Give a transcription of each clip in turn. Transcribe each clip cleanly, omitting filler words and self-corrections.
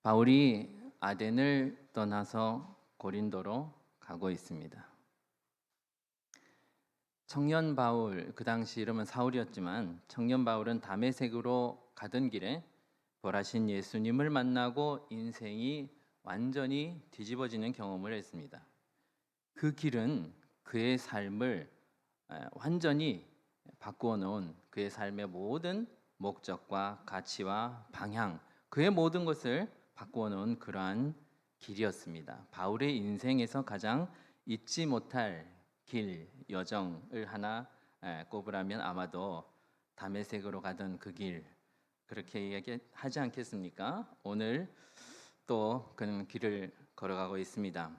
바울이 아덴을 떠나서 고린도로 가고 있습니다. 청년 바울, 그 당시 이름은 사울이었지만 청년 바울은 다메섹으로 가던 길에 부활하신 예수님을 만나고 인생이 완전히 뒤집어지는 경험을 했습니다. 그 길은 그의 삶을 완전히 바꾸어 놓은, 그의 삶의 모든 목적과 가치와 방향, 그의 모든 것을 바꾸어 놓은 그러한 길이었습니다. 바울의 인생에서 가장 잊지 못할 길, 여정을 하나 꼽으라면 아마도 다메섹으로 가던 그 길, 그렇게 이야기하지 않겠습니까? 오늘 또 그는 길을 걸어가고 있습니다.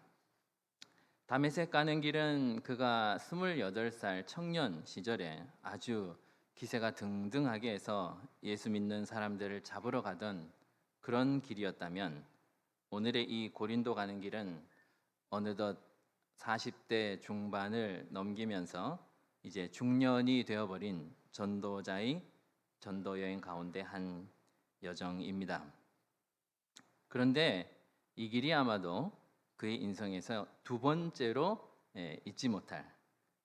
다메섹 가는 길은 그가 28살 청년 시절에 아주 기세가 등등하게 해서 예수 믿는 사람들을 잡으러 가던 그런 길이었다면, 오늘의 이 고린도 가는 길은 어느덧 40대 중반을 넘기면서 이제 중년이 되어버린 전도자의 전도 여행 가운데 한 여정입니다. 그런데 이 길이 아마도 그의 인생에서 두 번째로 잊지 못할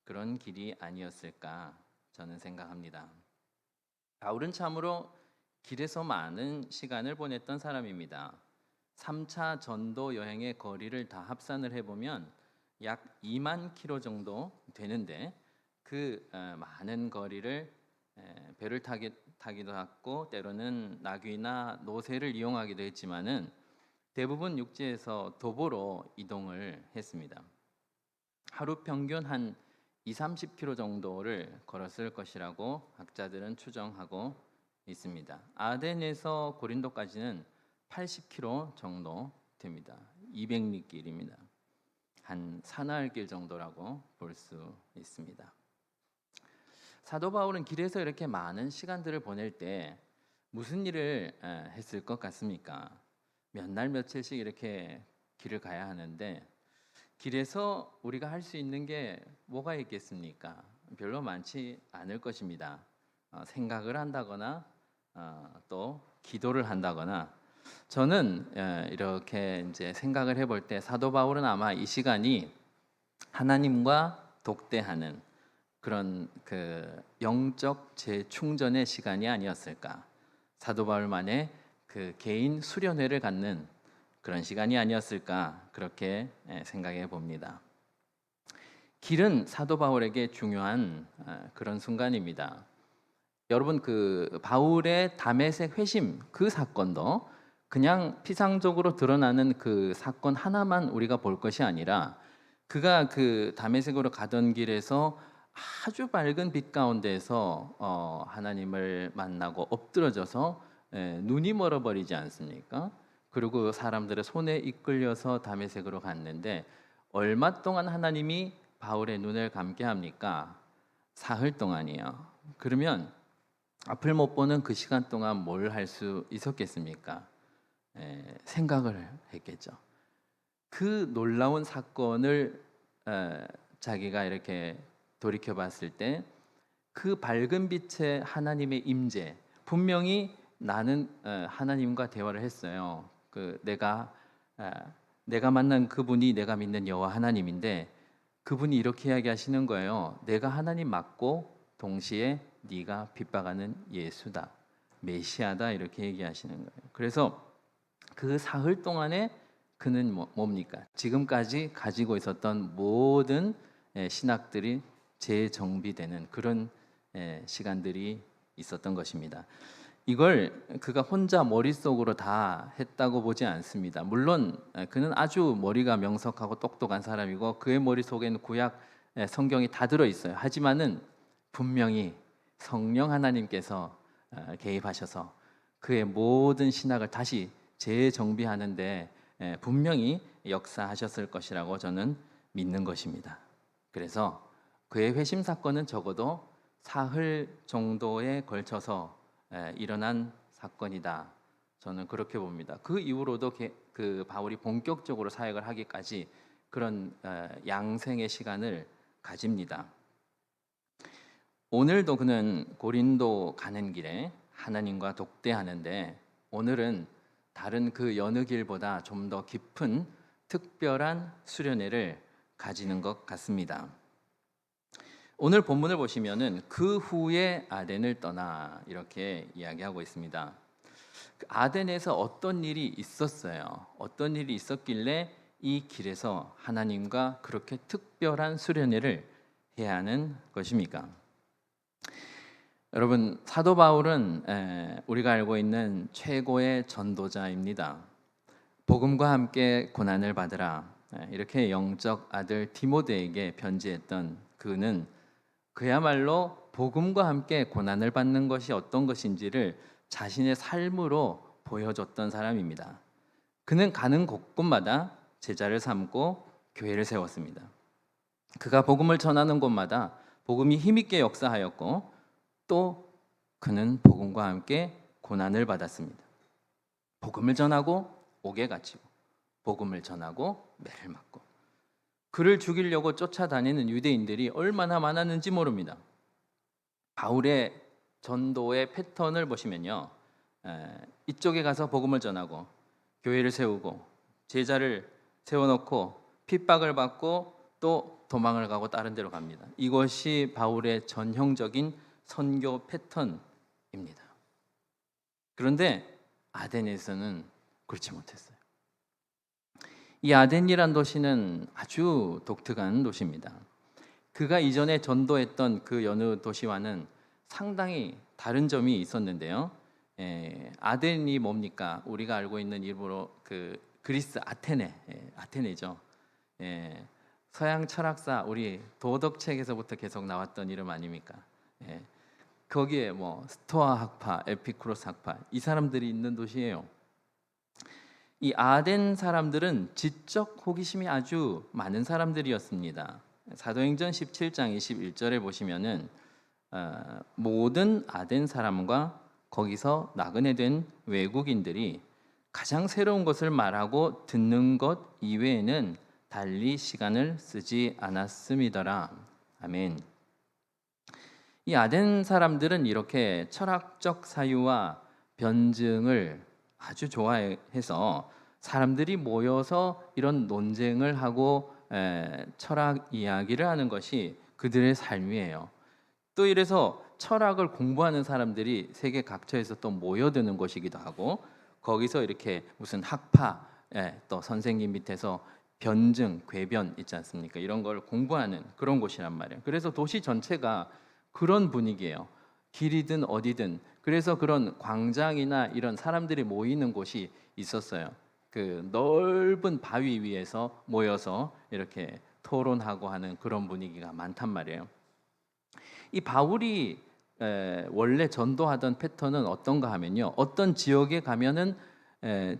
그런 길이 아니었을까 저는 생각합니다. 바울은 참으로 길에서 많은 시간을 보냈던 사람입니다. 3차 전도 여행의 거리를 다 합산을 해보면 약 2만 킬로 정도 되는데, 그 많은 거리를 배를 타기도 했고 때로는 나귀나 노새를 이용하기도 했지만은 대부분 육지에서 도보로 이동을 했습니다. 하루 평균 한 2, 30km 정도를 걸었을 것이라고 학자들은 추정하고 있습니다. 아덴에서 고린도까지는 80km 정도 됩니다. 200리 길입니다. 한 사나흘길 정도라고 볼 수 있습니다. 사도 바울은 길에서 이렇게 많은 시간들을 보낼 때 무슨 일을 했을 것 같습니까? 몇 날 며칠씩 이렇게 길을 가야 하는데, 길에서 우리가 할 수 있는 게 뭐가 있겠습니까? 별로 많지 않을 것입니다. 생각을 한다거나 또 기도를 한다거나. 저는 이렇게 이제 생각을 해볼 때 사도 바울은 아마 이 시간이 하나님과 독대하는 그런 그 영적 재충전의 시간이 아니었을까. 사도 바울만의 그 개인 수련회를 갖는 그런 시간이 아니었을까, 그렇게 생각해 봅니다. 길은 사도 바울에게 중요한 그런 순간입니다. 여러분, 그 바울의 다메섹 회심 그 사건도 그냥 피상적으로 드러나는 그 사건 하나만 우리가 볼 것이 아니라, 그가 그 다메섹으로 가던 길에서 아주 밝은 빛 가운데서 하나님을 만나고 엎드러져서 눈이 멀어버리지 않습니까? 그리고 사람들의 손에 이끌려서 다메섹으로 갔는데, 얼마 동안 하나님이 바울의 눈을 감게 합니까? 사흘 동안이요. 그러면 앞을 못 보는 그 시간 동안 뭘 할 수 있었겠습니까? 생각을 했겠죠. 그 놀라운 사건을 자기가 이렇게 돌이켜 봤을 때 그 밝은 빛의 하나님의 임재, 분명히 나는 하나님과 대화를 했어요. 그 내가 만난 그분이 내가 믿는 여호와 하나님인데, 그분이 이렇게 이야기하시는 거예요. 내가 하나님 맞고 동시에 네가 핍박하는 예수다, 메시아다, 이렇게 얘기하시는 거예요. 그래서 그 사흘 동안에 그는 뭡니까? 지금까지 가지고 있었던 모든 신학들이 재정비되는 그런 시간들이 있었던 것입니다. 이걸 그가 혼자 머릿속으로 다 했다고 보지 않습니다. 물론 그는 아주 머리가 명석하고 똑똑한 사람이고 그의 머릿속에는 구약 성경이 다 들어있어요. 하지만은 분명히 성령 하나님께서 개입하셔서 그의 모든 신학을 다시 재정비하는데 분명히 역사하셨을 것이라고 저는 믿는 것입니다. 그래서 그의 회심 사건은 적어도 사흘 정도에 걸쳐서 일어난 사건이다, 저는 그렇게 봅니다. 그 이후로도 그 바울이 본격적으로 사역을 하기까지 그런 양생의 시간을 가집니다. 오늘도 그는 고린도 가는 길에 하나님과 독대하는데, 오늘은 다른 그 여느 길보다 좀 더 깊은 특별한 수련회를 가지는 것 같습니다. 오늘 본문을 보시면은 그 후에 아덴을 떠나 이렇게 이야기하고 있습니다. 아덴에서 어떤 일이 있었어요? 어떤 일이 있었길래 이 길에서 하나님과 그렇게 특별한 수련회를 해야 하는 것입니까? 여러분, 사도 바울은 우리가 알고 있는 최고의 전도자입니다. 복음과 함께 고난을 받으라, 이렇게 영적 아들 디모데에게 편지했던 그는 그야말로 복음과 함께 고난을 받는 것이 어떤 것인지를 자신의 삶으로 보여줬던 사람입니다. 그는 가는 곳곳마다 제자를 삼고 교회를 세웠습니다. 그가 복음을 전하는 곳마다 복음이 힘있게 역사하였고, 또 그는 복음과 함께 고난을 받았습니다. 복음을 전하고 옥에 갇히고, 복음을 전하고 매를 맞고, 그를 죽이려고 쫓아다니는 유대인들이 얼마나 많았는지 모릅니다. 바울의 전도의 패턴을 보시면요, 이쪽에 가서 복음을 전하고 교회를 세우고 제자를 세워놓고 핍박을 받고 또 도망을 가고 다른 데로 갑니다. 이것이 바울의 전형적인 선교 패턴입니다. 그런데 아덴에서는 그렇지 못했어요. 이 아덴이란 도시는 아주 독특한 도시입니다. 그가 이전에 전도했던 그 여느 도시와는 상당히 다른 점이 있었는데요. 아덴이 뭡니까? 우리가 알고 있는 일부러 그 그리스 아테네죠. 서양 철학사 우리 도덕책에서부터 계속 나왔던 이름 아닙니까? 거기에 뭐 스토아 학파, 에피쿠로스 학파, 이 사람들이 있는 도시예요. 이 아덴 사람들은 지적 호기심이 아주 많은 사람들이었습니다. 사도행전 17장 21절에 보시면은 모든 아덴 사람과 거기서 나그네 된 외국인들이 가장 새로운 것을 말하고 듣는 것 이외에는 달리 시간을 쓰지 않았음이더라. 아멘. 이 아덴 사람들은 이렇게 철학적 사유와 변증을 아주 좋아해서 사람들이 모여서 이런 논쟁을 하고 철학 이야기를 하는 것이 그들의 삶이에요. 또 이래서 철학을 공부하는 사람들이 세계 각처에서 또 모여드는 곳이기도 하고, 거기서 이렇게 무슨 학파, 또 선생님 밑에서 변증, 궤변 있지 않습니까? 이런 걸 공부하는 그런 곳이란 말이에요. 그래서 도시 전체가 그런 분위기예요. 길이든 어디든. 그래서 그런 광장이나 이런 사람들이 모이는 곳이 있었어요. 그 넓은 바위 위에서 모여서 이렇게 토론하고 하는 그런 분위기가 많단 말이에요. 이 바울이 원래 전도하던 패턴은 어떤가 하면요, 어떤 지역에 가면은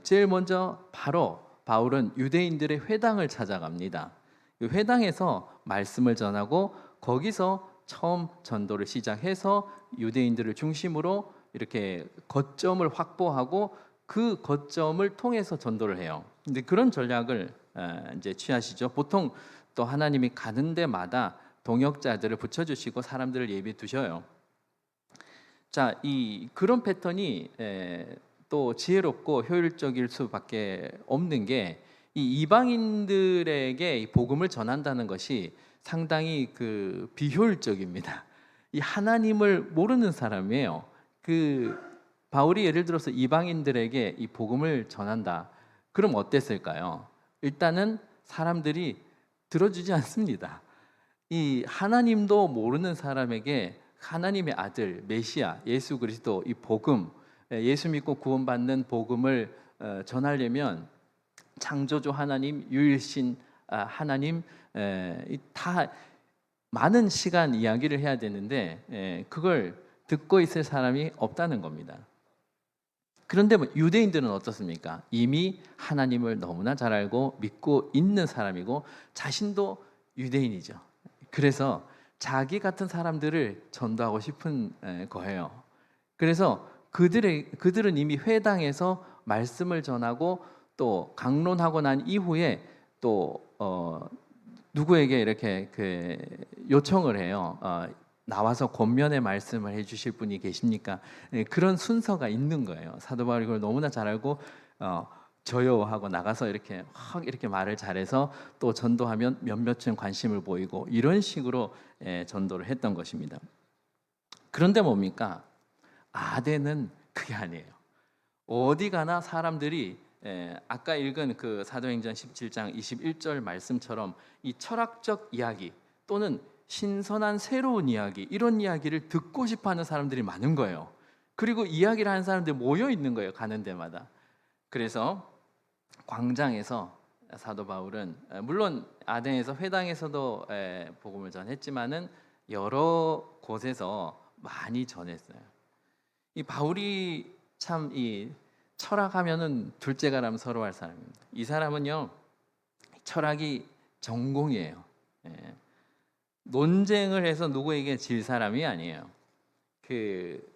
제일 먼저 바로 바울은 유대인들의 회당을 찾아갑니다. 이 회당에서 말씀을 전하고 거기서 처음 전도를 시작해서 유대인들을 중심으로 이렇게 거점을 확보하고 그 거점을 통해서 전도를 해요. 근데 그런 전략을 이제 취하시죠. 보통 또 하나님이 가는 데마다 동역자들을 붙여주시고 사람들을 예비해 두셔요. 자, 이 그런 패턴이 또 지혜롭고 효율적일 수밖에 없는 게, 이 이방인들에게 이 복음을 전한다는 것이 상당히 그 비효율적입니다. 이 하나님을 모르는 사람이에요. 그 바울이 예를 들어서 이방인들에게 이 복음을 전한다. 그럼 어땠을까요? 일단은 사람들이 들어주지 않습니다. 이 하나님도 모르는 사람에게 하나님의 아들 메시아 예수 그리스도 이 복음, 예수 믿고 구원받는 복음을 전하려면 창조주 하나님, 유일신 하나님, 다 많은 시간 이야기를 해야 되는데 그걸 듣고 있을 사람이 없다는 겁니다. 그런데 유대인들은 어떻습니까? 이미 하나님을 너무나 잘 알고 믿고 있는 사람이고 자신도 유대인이죠. 그래서 자기 같은 사람들을 전도하고 싶은 거예요. 그래서 그들은 이미 회당에서 말씀을 전하고 또 강론하고 난 이후에 또 누구에게 이렇게 그 요청을 해요. 나와서 권면의 말씀을 해주실 분이 계십니까? 그런 순서가 있는 거예요. 사도 바울이 그걸 너무나 잘 알고 저요 하고 나가서 이렇게 확 이렇게 말을 잘해서 또 전도하면 몇몇은 관심을 보이고 이런 식으로 전도를 했던 것입니다. 그런데 뭡니까? 아덴은 그게 아니에요. 어디 가나 사람들이 아까 읽은 그 사도행전 17장 21절 말씀처럼 이 철학적 이야기 또는 신선한 새로운 이야기, 이런 이야기를 듣고 싶어하는 사람들이 많은 거예요. 그리고 이야기를 하는 사람들이 모여 있는 거예요, 가는 데마다. 그래서 광장에서 사도 바울은 물론 아덴에서 회당에서도 복음을 전했지만은 여러 곳에서 많이 전했어요. 이 바울이 참 이 철학하면은 둘째가라면 서로할 사람입니다. 이 사람은요, 철학이 전공이에요. 논쟁을 해서 누구에게 질 사람이 아니에요. 그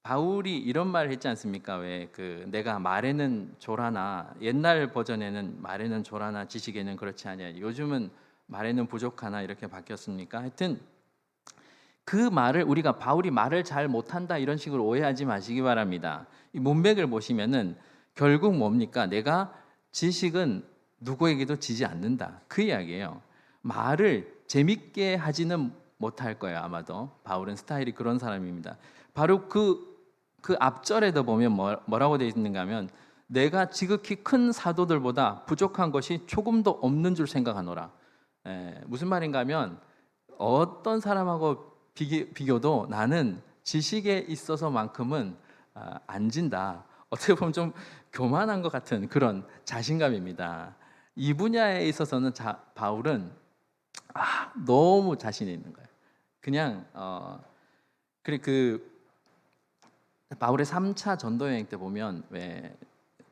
바울이 이런 말을 했지 않습니까? 왜 그 내가 말에는 조라나, 옛날 버전에는 말에는 조라나 지식에는 그렇지 아니하니 요즘은 말에는 부족하나 이렇게 바뀌었습니까? 하여튼 그 말을 우리가 바울이 말을 잘 못한다 이런 식으로 오해하지 마시기 바랍니다. 이 문맥을 보시면은 결국 뭡니까? 내가 지식은 누구에게도 지지 않는다, 그 이야기예요. 말을 재밌게 하지는 못할 거예요. 아마도 바울은 스타일이 그런 사람입니다. 바로 그 앞절에도 보면 뭐라고 되어 있는가 하면 내가 지극히 큰 사도들보다 부족한 것이 조금도 없는 줄 생각하노라. 무슨 말인가 하면 어떤 사람하고 비교도 나는 지식에 있어서만큼은 안 진다. 어떻게 보면 좀 교만한 것 같은 그런 자신감입니다. 이 분야에 있어서는 바울은 너무 자신이 있는 거예요. 그냥 그래 그 바울의 3차 전도 여행 때 보면 왜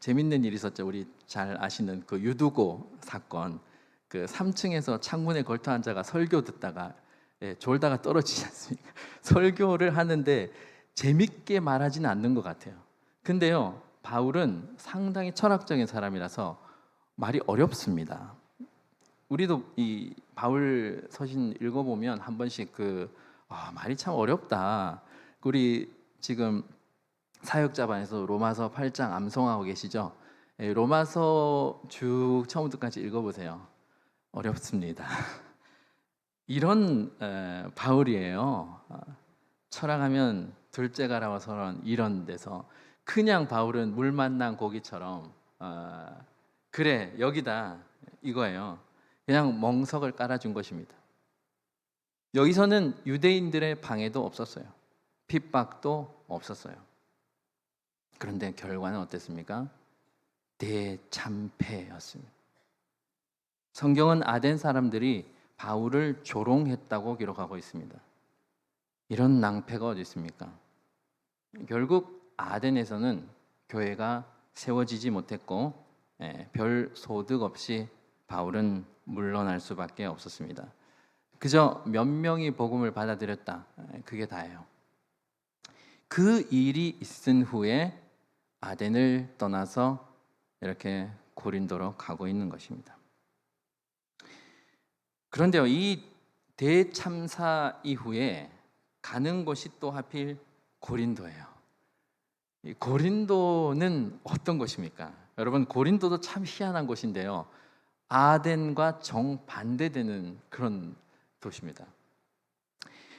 재밌는 일이 있었죠. 우리 잘 아시는 그 유두고 사건. 그 3층에서 창문에 걸터 앉아가 설교 듣다가 졸다가 떨어지지 않습니까? 설교를 하는데 재밌게 말하지는 않는 것 같아요. 근데요, 바울은 상당히 철학적인 사람이라서 말이 어렵습니다. 우리도 이 바울 서신 읽어보면 한 번씩 말이 참 어렵다. 우리 지금 사역자반에서 로마서 8장 암송하고 계시죠? 로마서 쭉 처음부터까지 읽어보세요. 어렵습니다. 이런 바울이에요. 철학하면 둘째가라고 서론 이런 데서 그냥 바울은 물 만난 고기처럼 그래 여기다 이거예요. 그냥 멍석을 깔아준 것입니다. 여기서는 유대인들의 방해도 없었어요. 핍박도 없었어요. 그런데 결과는 어땠습니까? 대참패였습니다. 성경은 아덴 사람들이 바울을 조롱했다고 기록하고 있습니다. 이런 낭패가 어디 있습니까? 결국 아덴에서는 교회가 세워지지 못했고 별 소득 없이 바울은 물러날 수밖에 없었습니다. 그저 몇 명이 복음을 받아들였다, 그게 다예요. 그 일이 있은 후에 아덴을 떠나서 이렇게 고린도로 가고 있는 것입니다. 그런데요, 이 대참사 이후에 가는 곳이 또 하필 고린도예요. 이 고린도는 어떤 곳입니까? 여러분, 고린도도 참 희한한 곳인데요, 아덴과 정반대되는 그런 도시입니다.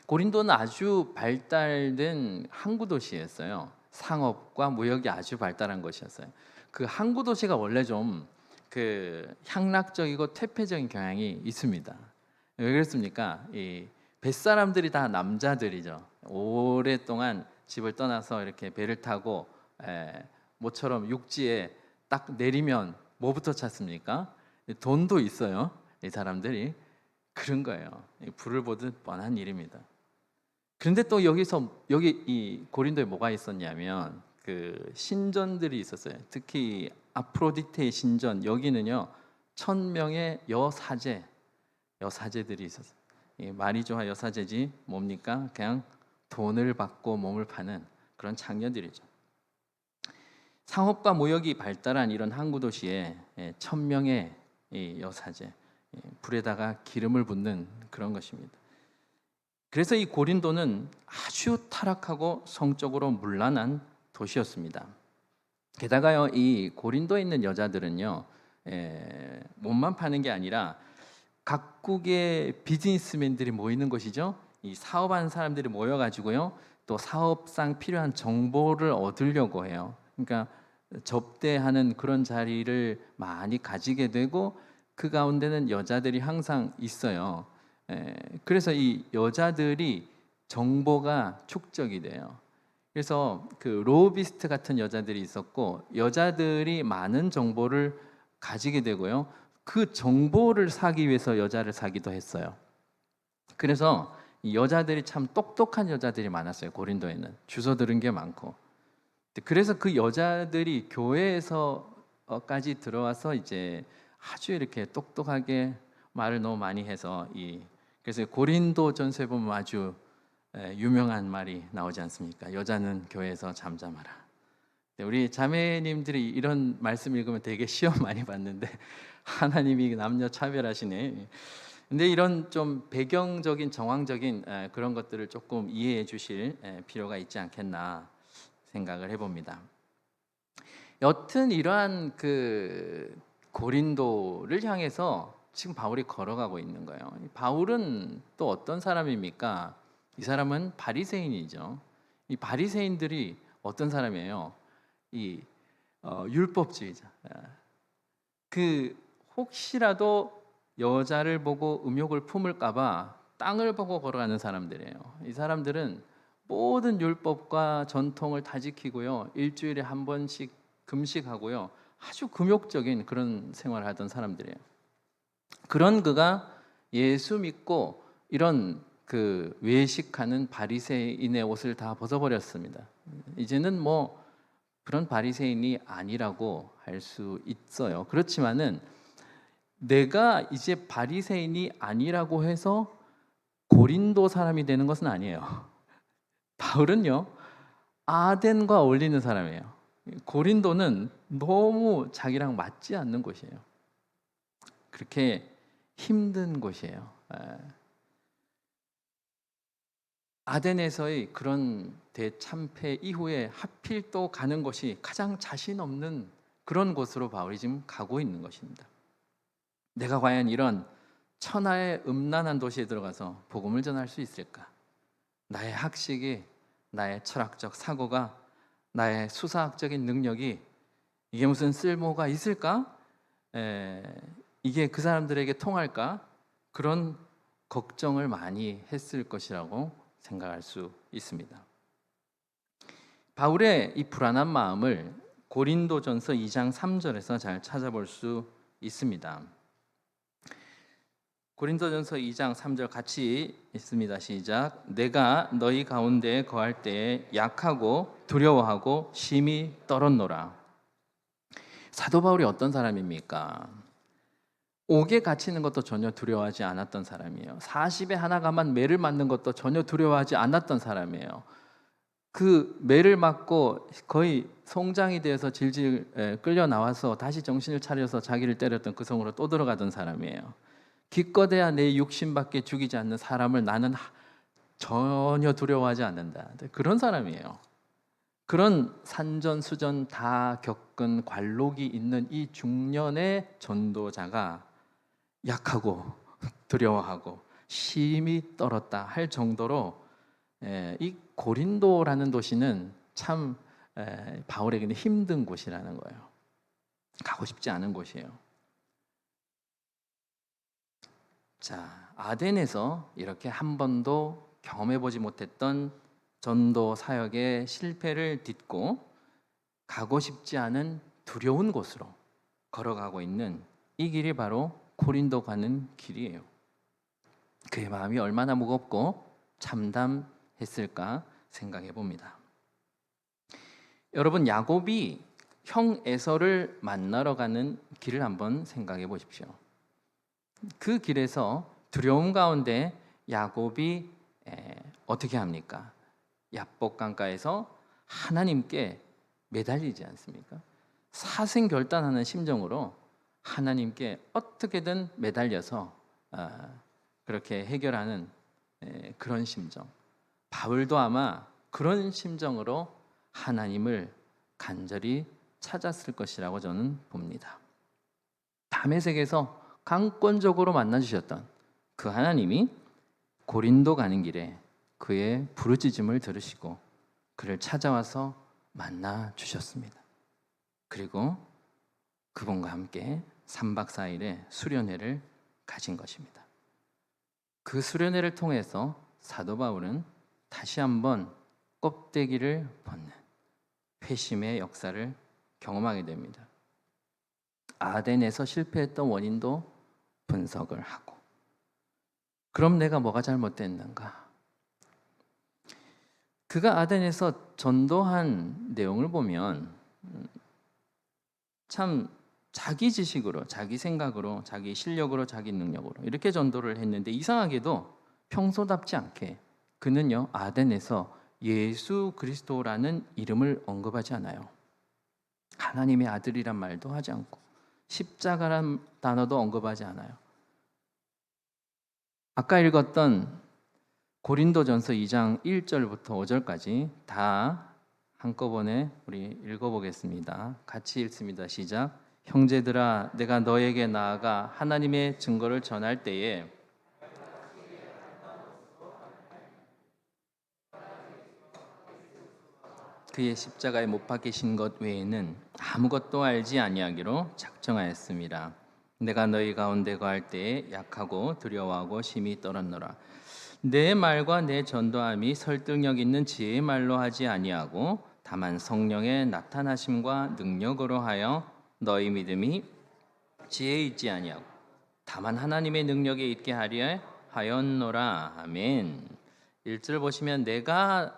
고린도는 아주 발달된 항구 도시였어요. 상업과 무역이 아주 발달한 것이었어요. 그 항구 도시가 원래 좀 향락적이고 퇴폐적인 경향이 있습니다. 왜 그렇습니까? 이 뱃사람들이 다 남자들이죠. 오랫동안 집을 떠나서 이렇게 배를 타고 모처럼 육지에 딱 내리면 뭐부터 찾습니까? 돈도 있어요. 이 사람들이 그런 거예요. 불을 보듯 뻔한 일입니다. 그런데 또 여기 이 고린도에 뭐가 있었냐면 그 신전들이 있었어요. 특히 아프로디테의 신전, 여기는요 1000명의 여사제들이 있었어요. 말이 좋아 여사제지 뭡니까? 그냥 돈을 받고 몸을 파는 그런 장녀들이죠. 상업과 무역이 발달한 이런 항구 도시에 1000명의 여사제, 불에다가 기름을 붓는 그런 것입니다. 그래서 이 고린도는 아주 타락하고 성적으로 문란한 도시였습니다. 게다가요, 이 고린도에 있는 여자들은요, 몸만 파는 게 아니라 각국의 비즈니스맨들이 모이는 곳이죠. 이 사업하는 사람들이 모여가지고요, 또 사업상 필요한 정보를 얻으려고 해요. 그러니까 접대하는 그런 자리를 많이 가지게 되고, 그 가운데는 여자들이 항상 있어요. 그래서 이 여자들이 정보가 축적이 돼요. 그래서 그 로비스트 같은 여자들이 있었고, 여자들이 많은 정보를 가지게 되고요, 그 정보를 사기 위해서 여자를 사기도 했어요. 그래서 이 여자들이 참 똑똑한 여자들이 많았어요. 고린도에는 주워 들은 게 많고. 그래서 그 여자들이 교회에서까지 들어와서 이제 아주 이렇게 똑똑하게 말을 너무 많이 해서, 그래서 고린도 전서에 보면 아주 유명한 말이 나오지 않습니까? 여자는 교회에서 잠잠하라. 우리 자매님들이 이런 말씀 읽으면 되게 시험 많이 봤는데 하나님이 남녀 차별하시네. 근데 이런 좀 배경적인 정황적인 그런 것들을 조금 이해해 주실 필요가 있지 않겠나 생각을 해봅니다. 여튼 이러한 그 고린도를 향해서 지금 바울이 걸어가고 있는 거예요. 바울은 또 어떤 사람입니까? 이 사람은 바리새인이죠. 이 바리새인들이 어떤 사람이에요? 이 율법주의자. 그 혹시라도 여자를 보고 음욕을 품을까봐 땅을 보고 걸어가는 사람들이에요. 이 사람들은 모든 율법과 전통을 다 지키고요, 일주일에 한 번씩 금식하고요, 아주 금욕적인 그런 생활을 하던 사람들이에요. 그런 그가 예수 믿고 이런 그 외식하는 바리새인의 옷을 다 벗어버렸습니다. 이제는 뭐 그런 바리새인이 아니라고 할 수 있어요. 그렇지만은 내가 이제 바리새인이 아니라고 해서 고린도 사람이 되는 것은 아니에요. 바울은요, 아덴과 어울리는 사람이에요. 고린도는 너무 자기랑 맞지 않는 곳이에요. 그렇게 힘든 곳이에요. 아덴에서의 그런 대참패 이후에 하필 또 가는 곳이 가장 자신 없는 그런 곳으로 바울이 지금 가고 있는 것입니다. 내가 과연 이런 천하의 음란한 도시에 들어가서 복음을 전할 수 있을까? 나의 학식이, 나의 철학적 사고가, 나의 수사학적인 능력이 이게 무슨 쓸모가 있을까? 이게 그 사람들에게 통할까? 그런 걱정을 많이 했을 것이라고 생각할 수 있습니다. 바울의 이 불안한 마음을 고린도전서 2장 3절에서 잘 찾아볼 수 있습니다. 고린도전서 2장 3절 같이 읽습니다. 시작. 내가 너희 가운데 거할 때에 약하고 두려워하고 심히 떨었노라. 사도 바울이 어떤 사람입니까? 옥에 갇히는 것도 전혀 두려워하지 않았던 사람이에요. 40에 하나가만 매를 맞는 것도 전혀 두려워하지 않았던 사람이에요. 그 매를 맞고 거의 송장이 되어서 질질 끌려 나와서 다시 정신을 차려서 자기를 때렸던 그 성으로 또 들어가던 사람이에요. 기껏해야 내 육신밖에 죽이지 않는 사람을 나는 전혀 두려워하지 않는다. 그런 사람이에요. 그런 산전수전 다 겪은 관록이 있는 이 중년의 전도자가 약하고 두려워하고 심히 떨었다 할 정도로 이 고린도라는 도시는 참 바울에게는 힘든 곳이라는 거예요. 가고 싶지 않은 곳이에요. 자, 아덴에서 이렇게 한 번도 경험해보지 못했던 전도 사역의 실패를 딛고 가고 싶지 않은 두려운 곳으로 걸어가고 있는 이 길이 바로 고린도 가는 길이에요. 그의 마음이 얼마나 무겁고 참담했을까 생각해 봅니다. 여러분, 야곱이 형 에서를 만나러 가는 길을 한번 생각해 보십시오. 그 길에서 두려움 가운데 야곱이 어떻게 합니까? 야복강가에서 하나님께 매달리지 않습니까? 사생결단하는 심정으로 하나님께 어떻게든 매달려서 그렇게 해결하는 그런 심정. 바울도 아마 그런 심정으로 하나님을 간절히 찾았을 것이라고 저는 봅니다. 다메섹에서 강권적으로 만나주셨던 그 하나님이 고린도 가는 길에 그의 부르짖음을 들으시고 그를 찾아와서 만나 주셨습니다. 그리고 그분과 함께 3박 4일의 수련회를 가진 것입니다. 그 수련회를 통해서 사도 바울은 다시 한번 껍데기를 벗는 회심의 역사를 경험하게 됩니다. 아덴에서 실패했던 원인도 분석을 하고, 그럼 내가 뭐가 잘못됐는가? 그가 아덴에서 전도한 내용을 보면 참 자기 지식으로, 자기 생각으로, 자기 실력으로, 자기 능력으로 이렇게 전도를 했는데, 이상하게도 평소답지 않게 그는요 아덴에서 예수 그리스도라는 이름을 언급하지 않아요. 하나님의 아들이란 말도 하지 않고 십자가란 단어도 언급하지 않아요. 아까 읽었던 고린도전서 2장 1절부터 5절까지 다 한꺼번에 우리 읽어보겠습니다. 같이 읽습니다. 시작. 형제들아, 내가 너에게 나아가 하나님의 증거를 전할 때에 그의 십자가에 못 박히신 것 외에는 아무것도 알지 아니하기로 작정하였습니다. 내가 너희 가운데 거할 때에 약하고 두려워하고 심히 떨었노라. 내 말과 내 전도함이 설득력 있는 지혜의 말로 하지 아니하고 다만 성령의 나타나심과 능력으로 하여 너희 믿음이 지혜에 있지 아니하고 다만 하나님의 능력에 있게 하려 하였노라. 아멘. 1절 보시면 내가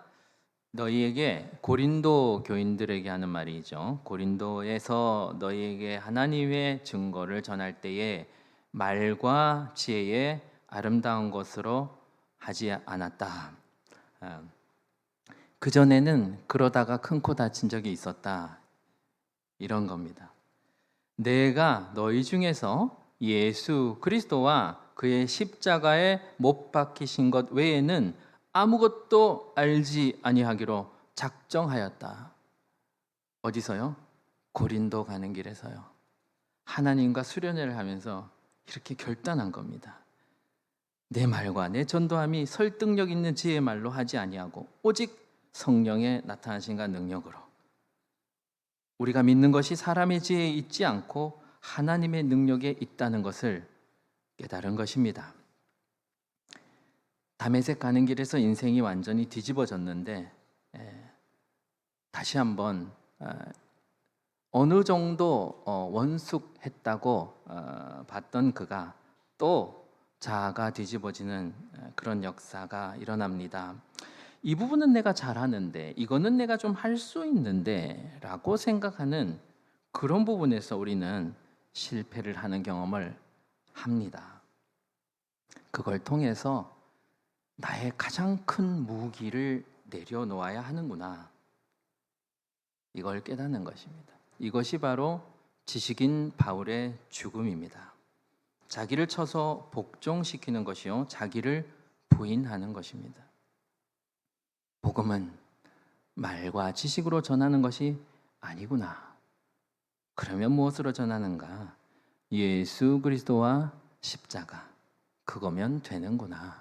너희에게, 고린도 교인들에게 하는 말이죠. 고린도에서 너희에게 하나님의 증거를 전할 때에 말과 지혜의 아름다운 것으로 하지 않았다. 그전에는 그러다가 큰 코 다친 적이 있었다. 이런 겁니다. 내가 너희 중에서 예수 그리스도와 그의 십자가에 못 박히신 것 외에는 아무것도 알지 아니하기로 작정하였다. 어디서요? 고린도 가는 길에서요. 하나님과 수련회를 하면서 이렇게 결단한 겁니다. 내 말과 내 전도함이 설득력 있는 지혜의 말로 하지 아니하고 오직 성령의 나타나심과 능력으로, 우리가 믿는 것이 사람의 지혜에 있지 않고 하나님의 능력에 있다는 것을 깨달은 것입니다. 다메섹 가는 길에서 인생이 완전히 뒤집어졌는데 다시 한번 어느 정도 원숙했다고 봤던 그가 또 자아가 뒤집어지는 그런 역사가 일어납니다. 이 부분은 내가 잘하는데, 이거는 내가 좀 할 수 있는데 라고 생각하는 그런 부분에서 우리는 실패를 하는 경험을 합니다. 그걸 통해서 나의 가장 큰 무기를 내려놓아야 하는구나, 이걸 깨닫는 것입니다. 이것이 바로 지식인 바울의 죽음입니다. 자기를 쳐서 복종시키는 것이요, 자기를 부인하는 것입니다. 복음은 말과 지식으로 전하는 것이 아니구나. 그러면 무엇으로 전하는가? 예수 그리스도와 십자가, 그거면 되는구나.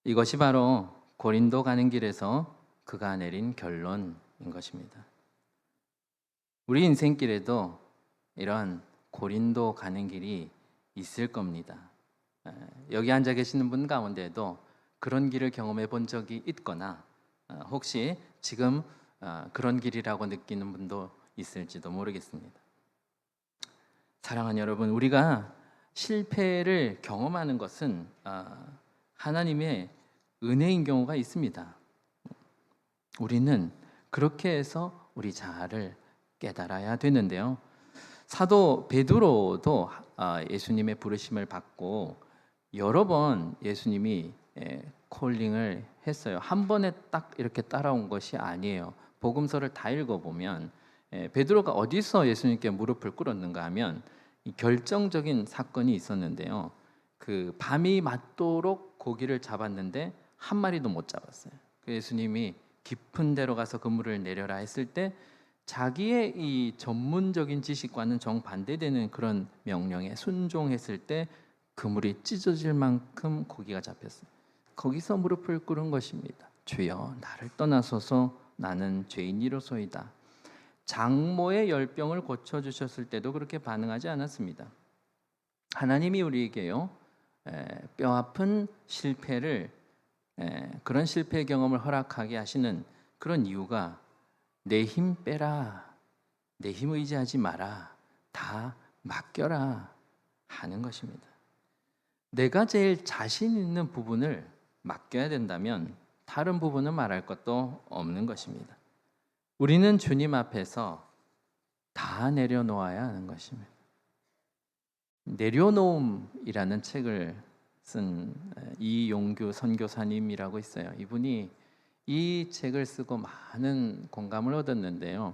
이것이 바로 고린도 가는 길에서 그가 내린 결론인 것입니다. 우리 인생길에도 이런 고린도 가는 길이 있을 겁니다. 여기 앉아 계시는 분 가운데도 그런 길을 경험해 본 적이 있거나 혹시 지금 그런 길이라고 느끼는 분도 있을지도 모르겠습니다. 사랑하는 여러분, 우리가 실패를 경험하는 것은 하나님의 은혜인 경우가 있습니다. 우리는 그렇게 해서 우리 자아를 깨달아야 되는데요. 사도 베드로도 예수님의 부르심을 받고 여러 번 예수님이 콜링을 했어요. 한 번에 딱 이렇게 따라온 것이 아니에요. 복음서를 다 읽어보면 베드로가 어디서 예수님께 무릎을 꿇었는가 하면 결정적인 사건이 있었는데요. 그 밤이 맞도록 고기를 잡았는데 한 마리도 못 잡았어요. 그 예수님이 깊은 데로 가서 그물을 내려라 했을 때 자기의 이 전문적인 지식과는 정반대되는 그런 명령에 순종했을 때 그물이 찢어질 만큼 고기가 잡혔어요. 거기서 무릎을 꿇은 것입니다. 주여 나를 떠나소서 나는 죄인이로소이다. 장모의 열병을 고쳐주셨을 때도 그렇게 반응하지 않았습니다. 하나님이 우리에게요 뼈아픈 실패를 그런 실패 경험을 허락하게 하시는 그런 이유가 내 힘 빼라, 내 힘 의지하지 마라, 다 맡겨라 하는 것입니다. 내가 제일 자신 있는 부분을 맡겨야 된다면 다른 부분은 말할 것도 없는 것입니다. 우리는 주님 앞에서 다 내려놓아야 하는 것입니다. 내려놓음이라는 책을 쓴 이용규 선교사님이라고 있어요. 이분이 이 책을 쓰고 많은 공감을 얻었는데요.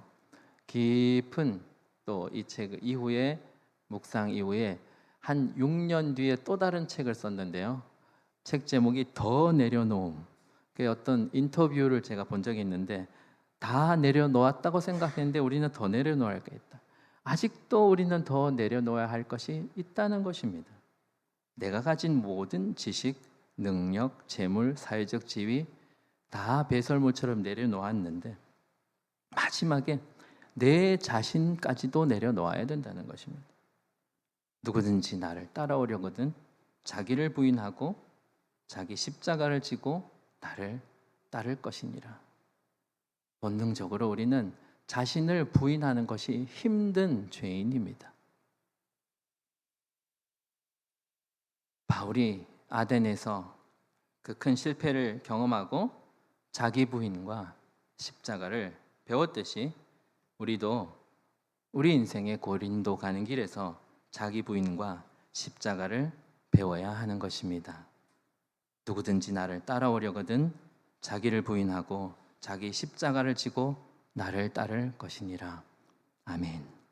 깊은 또 이 책 이후에 묵상 이후에 한 6년 뒤에 또 다른 책을 썼는데요. 책 제목이 더 내려놓음. 그 어떤 인터뷰를 제가 본 적이 있는데 다 내려놓았다고 생각했는데 우리는 더 내려놓아야 할 게 있다. 아직도 우리는 더 내려놓아야 할 것이 있다는 것입니다. 내가 가진 모든 지식, 능력, 재물, 사회적 지위 다 배설물처럼 내려놓았는데 마지막에 내 자신까지도 내려놓아야 된다는 것입니다. 누구든지 나를 따라오려거든 자기를 부인하고 자기 십자가를 지고 나를 따를 것이니라. 본능적으로 우리는 자신을 부인하는 것이 힘든 죄인입니다. 바울이 아덴에서 그 큰 실패를 경험하고 자기 부인과 십자가를 배웠듯이 우리도 우리 인생의 고린도 가는 길에서 자기 부인과 십자가를 배워야 하는 것입니다. 누구든지 나를 따라오려거든 자기를 부인하고 자기 십자가를 지고 나를 따를 것이니라. 아멘.